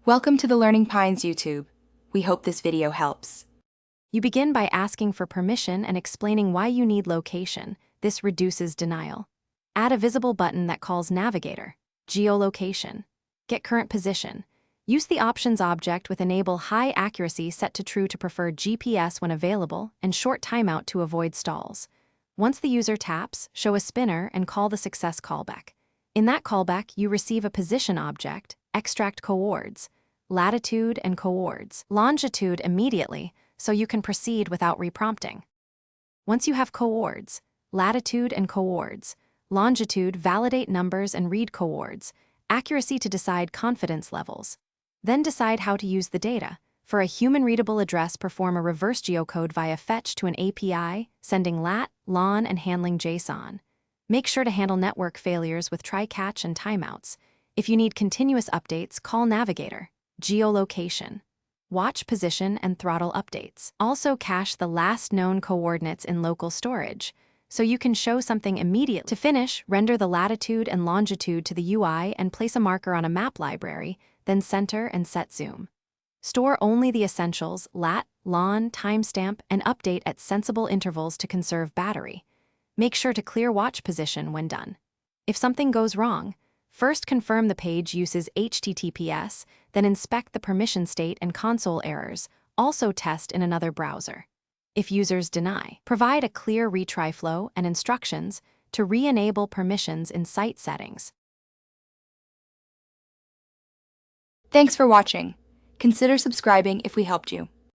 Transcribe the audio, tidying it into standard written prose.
Welcome to the Learning Pines YouTube. We hope this video helps. You begin by asking for permission and explaining why you need location. This reduces denial. Add a visible button that calls Navigator, Geolocation. Get current position. Use the Options object with Enable High Accuracy set to True to prefer GPS when available and Short Timeout to avoid stalls. Once the user taps, show a spinner and call the success callback. In that callback, you receive a Position object, Extract Coords, Latitude and Coords, Longitude immediately, so you can proceed without reprompting. Once you have Coords, Latitude and Coords, Longitude, validate numbers and read Coords, accuracy to decide confidence levels. Then decide how to use the data. For a human-readable address, perform a reverse geocode via fetch to an API, sending lat, lon, and handling JSON. Make sure to handle network failures with try-catch and timeouts. If you need continuous updates, call Navigator, Geolocation. Watch position and throttle updates. Also cache the last known coordinates in local storage, so you can show something immediately. To finish, render the latitude and longitude to the UI and place a marker on a map library, then center and set zoom. Store only the essentials, lat, lon, timestamp, and update at sensible intervals to conserve battery. Make sure to clear watch position when done. If something goes wrong, first confirm the page uses HTTPS, then inspect the permission state and console errors, also test in another browser. If users deny, provide a clear retry flow and instructions to re-enable permissions in site settings. Thanks for watching. Consider subscribing if we helped you.